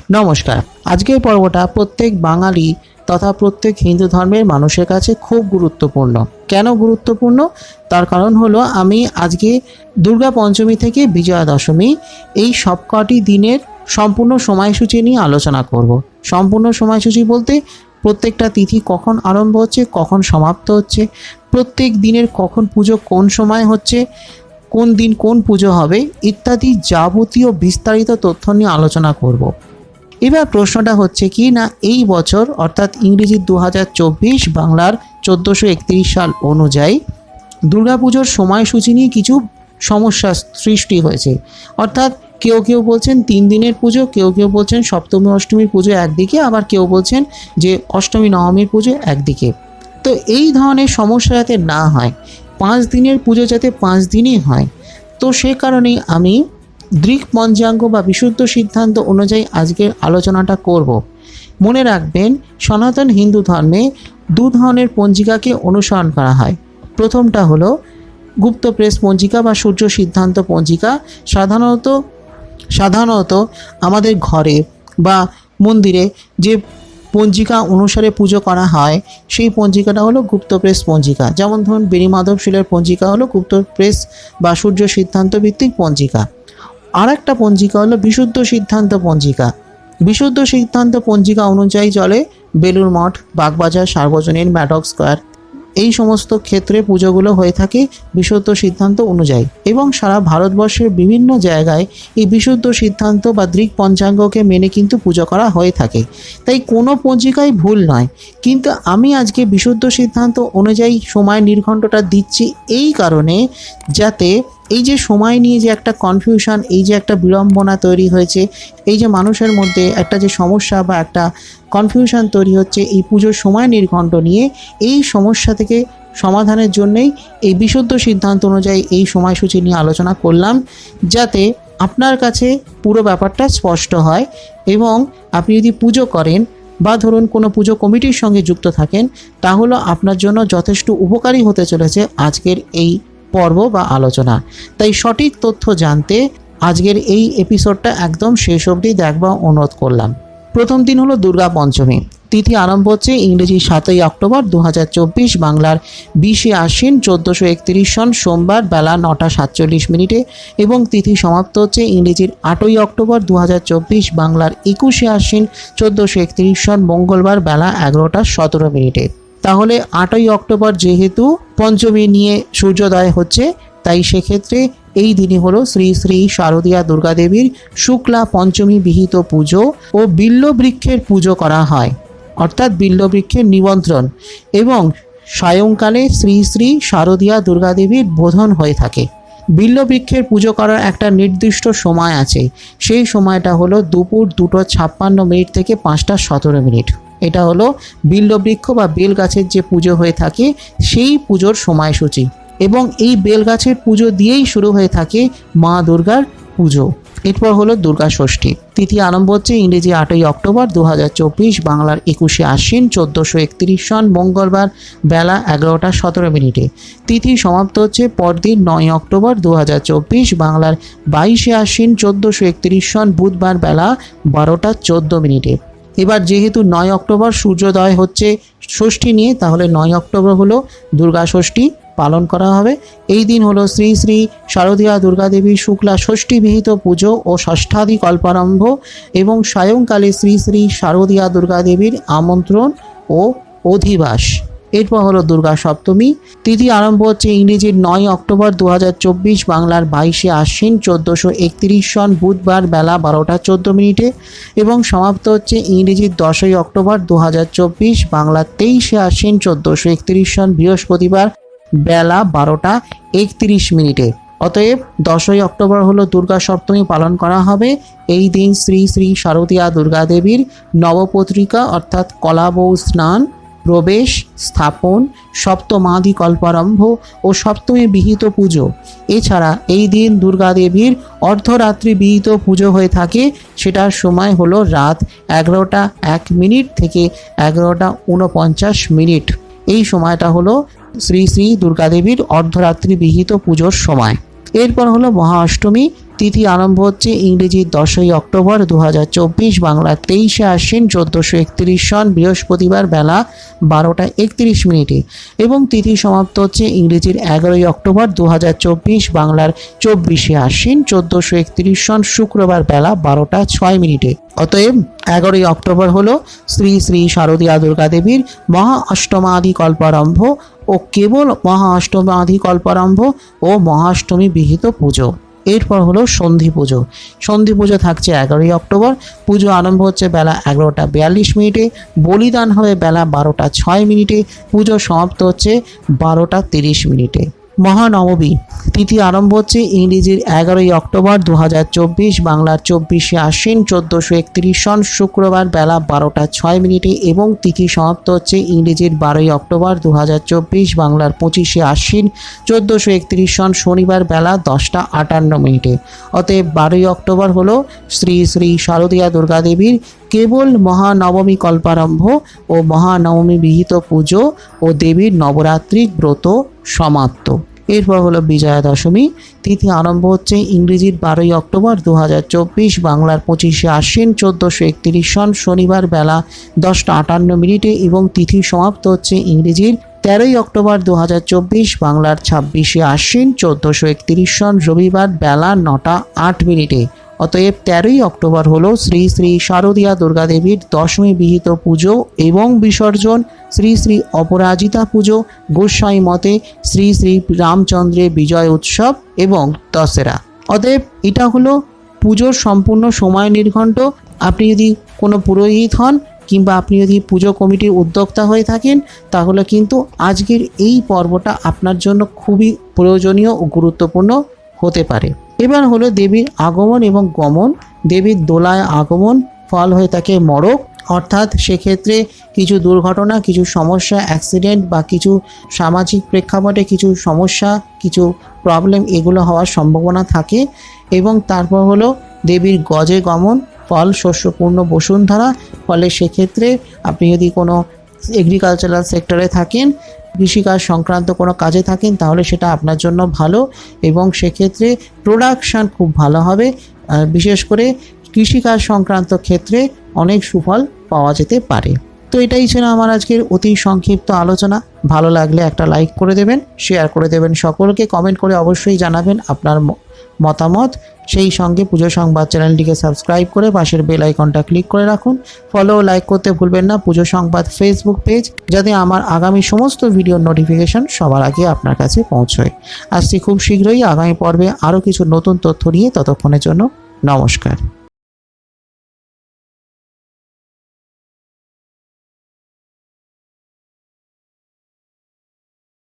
নমস্কার। আজকের পর্বটা প্রত্যেক বাঙালি তথা প্রত্যেক হিন্দু ধর্মের মানুষের কাছে খুব গুরুত্বপূর্ণ। কেন গুরুত্বপূর্ণ? তার কারণ হলো আমি আজকে দুর্গা পঞ্চমী থেকে বিজয়া দশমী এই সবকটি দিনের সম্পূর্ণ সময়সূচি নিয়ে আলোচনা করব। সম্পূর্ণ সময়সূচি বলতে প্রত্যেকটা তিথি কখন আরম্ভ হচ্ছে, কখন সমাপ্ত হচ্ছে, প্রত্যেক দিনের কখন পুজো কোন সময় হচ্ছে, কোন দিন কোন পুজো হবে ইত্যাদি যাবতীয় বিস্তারিত তথ্য নিয়ে আলোচনা করব। এবার প্রশ্নটা হচ্ছে কি না, এই বছর অর্থাৎ ইংরেজি 2024 বাংলার 1431 সাল অনুযায়ী দুর্গাপুজোর সময়সূচি নিয়ে কিছু সমস্যা সৃষ্টি হয়েছে। অর্থাৎ কেউ কেউ বলছেন 3 দিনের পুজো, কেউ কেউ বলছেন সপ্তমী অষ্টমীর পুজো একদিকে, আবার কেউ বলছেন যে অষ্টমী নবমীর পুজো একদিকে। তো এই ধরনের সমস্যা যাতে না হয়, 5 দিনের পুজো যাতে 5 দিনই হয়, তো সে কারণেই আমি দৃক পঞ্চাঙ্গ বা বিশুদ্ধ সিদ্ধান্ত অনুযায়ী আজকের আলোচনাটা করব। মনে রাখবেন, সনাতন হিন্দু ধর্মে 2 ধরনের পঞ্জিকাকে অনুসরণ করা হয়। প্রথমটা হলো গুপ্ত প্রেস পঞ্জিকা বা সূর্য সিদ্ধান্ত পঞ্জিকা। সাধারণত আমাদের ঘরে বা মন্দিরে যে পঞ্জিকা অনুসারে পুজো করা হয় সেই পঞ্জিকাটা হলো গুপ্ত প্রেস পঞ্জিকা। যেমন ধরুন বেণীমাধব শিলের পঞ্জিকা হলো গুপ্ত প্রেস বা সূর্য সিদ্ধান্ত ভিত্তিক পঞ্জিকা। আর একটা পঞ্জিকা হলো বিশুদ্ধ সিদ্ধান্ত পঞ্জিকা। বিশুদ্ধ সিদ্ধান্ত পঞ্জিকা অনুযায়ী চলে বেলুড় মঠ, বাগবাজার, সার্বজনীন, ম্যাডক স্কোয়ার, এই সমস্ত ক্ষেত্রে পুজোগুলো হয়ে থাকে বিশুদ্ধ সিদ্ধান্ত অনুযায়ী। এবং সারা ভারতবর্ষের বিভিন্ন জায়গায় এই বিশুদ্ধ সিদ্ধান্ত বা দৃক পঞ্চাঙ্গকে মেনে কিন্তু পুজো করা হয়ে থাকে। তাই কোনো পঞ্জিকাই ভুল নয়, কিন্তু আমি আজকে বিশুদ্ধ সিদ্ধান্ত অনুযায়ী সময় নির্ঘণ্টটা দিচ্ছি এই কারণে, যাতে এই যে সময় নিয়ে যে একটা কনফিউশন, এই যে একটা বিড়ম্বনা তৈরি হয়েছে, এই যে মানুষের মধ্যে একটা যে সমস্যা বা একটা কনফিউশন তৈরি হচ্ছে এই পুজোর সময় নির্ঘণ্ট নিয়ে, এই সমস্যা থেকে সমাধানের জন্যই এই বিশুদ্ধ সিদ্ধান্ত অনুযায়ী এই সময়সূচি নিয়ে আলোচনা করলাম, যাতে আপনার কাছে পুরো ব্যাপারটা স্পষ্ট হয়। এবং আপনি যদি পুজো করেন বা ধরুন কোনো পুজো কমিটির সঙ্গে যুক্ত থাকেন, তাহলে আপনার জন্য যথেষ্ট উপকারী হতে চলেছে আজকের এই পর্ব বা আলোচনা। তাই সঠিক তথ্য জানতে আজকের এই এপিসোডটা একদম শেষ অবধি দেখবার অনুরোধ করলাম। প্রথম দিন হলো দুর্গা পঞ্চমী। তিথি আরম্ভ হচ্ছে ইংরেজি 7ই অক্টোবর 2024, বাংলার 20শে আশ্বিন 1431 সন সোমবার বেলা 9টা 47 মিনিটে এবং তিথি সমাপ্ত হচ্ছে ইংরেজির 8ই অক্টোবর 2024, বাংলার 21শে আশ্বিন 1431 সন মঙ্গলবার বেলা 11টা 17 মিনিটে। তাহলে 8ই অক্টোবর যেহেতু পঞ্চমী নিয়ে সূর্যোদয় হচ্ছে, তাই সেক্ষেত্রে এই দিনই হলো শ্রী শ্রী শারদীয়া দুর্গা দেবীর শুক্লা পঞ্চমী বিহিত পুজো ও বিল্লবৃক্ষের পুজো করা হয়, অর্থাৎ বিল্লবৃক্ষের নিমন্ত্রণ, এবং সায়ংকালে শ্রী শ্রী শারদীয়া দুর্গা দেবীর বোধন হয়ে থাকে। বিল্লবৃক্ষের পুজো করার একটা নির্দিষ্ট সময় আছে, সেই সময়টা হলো দুপুর 2:56 থেকে 5:17 মিনিট। এটা হলো বিল্লবৃক্ষ বা বেল গাছের যে পুজো হয়ে থাকে সেই পুজোর সময়সূচি, এবং এই বেল গাছের পুজো দিয়েই শুরু হয়ে থাকে মা দুর্গার পুজো। এরপর হলো দুর্গা ষষ্ঠী। তিথি আরম্ভ হচ্ছে ইংরেজি 8ই অক্টোবর 2024, বাংলার 21শে আশ্বিন 1431 সন মঙ্গলবার বেলা 11টা 17 মিনিটে। তিথি সমাপ্ত হচ্ছে পরদিন 9 অক্টোবর 2024, বাংলার 22শে আশ্বিন 1431 সন বুধবার বেলা 12টা 14 মিনিটে। এবার যেহেতু 9 অক্টোবর সূর্যোদয় হচ্ছে ষষ্ঠী নিয়ে, তাহলে 9 অক্টোবর হলো দুর্গা ষষ্ঠী পালন করা হবে। এই দিন হলো শ্রী শ্রী শারদীয়া দুর্গা দেবীর শুক্লা ষষ্ঠী বিহিত পুজো ও ষষ্ঠাদি কল্পারম্ভ, এবং সায়ংকালে শ্রী শ্রী শারদীয়া দুর্গা দেবীর আমন্ত্রণ ও অধিবাস। এরপর হলো দুর্গা সপ্তমী। তিথি আরম্ভ হচ্ছে ইংরেজির 9 অক্টোবর 2024, বাংলার 22শে আশ্বিন 1431 সন বুধবার বেলা 12টা 14 মিনিটে এবং সমাপ্ত হচ্ছে ইংরেজির 10ই অক্টোবর 2024, বাংলার 23শে আশ্বিন 1431 সন বৃহস্পতিবার বেলা 12টা 31 মিনিটে। অতএব 10ই অক্টোবর হলো দুর্গা সপ্তমী পালন করা হবে। এই দিন শ্রী শ্রী শারদীয়া দুর্গা দেবীর নবপত্রিকা অর্থাৎ কলাবউ স্নান, প্রবেশ, স্থাপন, সপ্তমাদি কল্পারম্ভ ও সপ্তমী বিহিত পুজো। এছাড়া এই দিন দুর্গা দেবীর অর্ধরাত্রি বিহিত পুজো হয়ে থাকে, সেটার সময় হলো রাত 11টা 1 মিনিট থেকে 11টা 49 মিনিট। এই সময়টা হলো শ্রী শ্রী দুর্গা দেবীর অর্ধরাত্রি বিহিত পুজোর সময়। এরপর হলো মহা অষ্টমী। তিথি আরম্ভ হচ্ছে ইংরেজি 10ই অক্টোবর 2024, বাংলা 23শে আশ্বিন 1431 সন বৃহস্পতিবার বেলা 12টা 31 মিনিটে এবং তিথি সমাপ্ত হচ্ছে ইংরেজির 11ই অক্টোবর 2024, বাংলার 24শে আশ্বিন 1431 সন শুক্রবার বেলা 12টা 6 মিনিটে। অতএব 11ই অক্টোবর হলো শ্রী শ্রী শারদীয়া দুর্গা দেবীর মহা অষ্টমাদি কল্পারম্ভ ও কেবল মহা অষ্টমাদি কল্পারম্ভ ও মহাষ্টমী বিহিত পুজো। এরপর হলো সন্ধি পুজো। সন্ধি পুজো থাকছে 11ই অক্টোবর। পুজো আরম্ভ হচ্ছে বেলা 11টা 42 মিনিটে, বলিদান হবে বেলা 12টা 6 মিনিটে, পুজো সমাপ্ত হচ্ছে 12টা 30 মিনিটে। মহানবমী তিথি আরম্ভ হচ্ছে ইংরেজির 11ই অক্টোবর 2024, বাংলার 24শে আশ্বিন 1431 সন শুক্রবার বেলা 12টা 6 মিনিটে এবং তিথি সমাপ্ত হচ্ছে ইংরেজির 12ই অক্টোবর 2024, বাংলার 25শে আশ্বিন 1431 সন শনিবার বেলা 10টা 58 মিনিটে। অতএব 12ই অক্টোবর হলো শ্রী শ্রী শারদীয়া দুর্গা দেবীর কেবল মহানবমী কল্পারম্ভ ও মহানবমী বিহিত পুজো ও দেবীর নবরাত্রি ব্রত সমাপ্ত। এরপর হলো বিজয়া দশমী তিথি আরম্ভ হচ্ছে ইংরেজির 12ই অক্টোবর 2024, বাংলার 25শে আশ্বিন 1431 সন শনিবার বেলা 10টা 58 মিনিটে এবং তিথি সমাপ্ত হচ্ছে ইংরেজির 13ই অক্টোবর 2024, বাংলার 26শে আশ্বিন 1431 সন রবিবার বেলা 9টা 8 মিনিটে। অতএব 13ই অক্টোবর হলো শ্রী শ্রী শারদীয়া দুর্গা দেবীর দশমী বিহিত পুজো এবং বিসর্জন, শ্রী শ্রী অপরাজিতা পুজো, গোস্বামী মতে শ্রী শ্রী রামচন্দ্রের বিজয় উৎসব এবং দশেরা। অতএব এটা হলো পুজোর সম্পূর্ণ সময় নির্ঘণ্ট। আপনি যদি কোনো পুরোহিত হন কিংবা আপনি যদি পুজো কমিটির উদ্যোক্তা হয়ে থাকেন তাহলে কিন্তু আজকের এই পর্বটা আপনার জন্য খুবই প্রয়োজনীয় ও গুরুত্বপূর্ণ হতে পারে। এবার হলো দেবীর আগমন এবং গমন। দেবীর দোলায় আগমন ফল হয়ে থাকে মড়ক, অর্থাৎ সেক্ষেত্রে কিছু দুর্ঘটনা, কিছু সমস্যা, অ্যাক্সিডেন্ট বা কিছু সামাজিক প্রেক্ষাপটে কিছু সমস্যা, কিছু প্রবলেম এগুলো হওয়ার সম্ভাবনা থাকে। এবং তারপর হলো দেবীর গজে গমন ফল শস্যপূর্ণ বসুন্ধরা। ফলে সেক্ষেত্রে আপনি যদি কোনো এগ্রিকালচারাল সেক্টরে থাকেন, কৃষিকাজ সংক্রান্ত কোনো কাজে থাকেন তাহলে সেটা আপনার জন্য ভালো এবং সেক্ষেত্রে প্রোডাকশান খুব ভালো হবে। বিশেষ করে কৃষিকাজ সংক্রান্ত ক্ষেত্রে অনেক সুফল পাওয়া যেতে পারে। তো এটাই ছিল আমার আজকের অতি সংক্ষিপ্ত আলোচনা। ভালো লাগলে একটা লাইক করে দেবেন, শেয়ার করে দেবেন, সকলকে কমেন্ট করে অবশ্যই জানাবেন আপনার মতামত। সেই সঙ্গে পুজো সংবাদ চ্যানেলটিকে সাবস্ক্রাইব করে পাশের বেল আইকনটা ক্লিক করে রাখুন। ফলো ও লাইক করতে ভুলবেন না পুজো সংবাদ ফেসবুক পেজ, যাতে আমার আগামী সমস্ত ভিডিওর নোটিফিকেশন সবার আগে আপনার কাছে পৌঁছয়। আসছি খুব শীঘ্রই আগামী পর্বে আরও কিছু নতুন তথ্য নিয়ে। ততক্ষণের জন্য নমস্কার।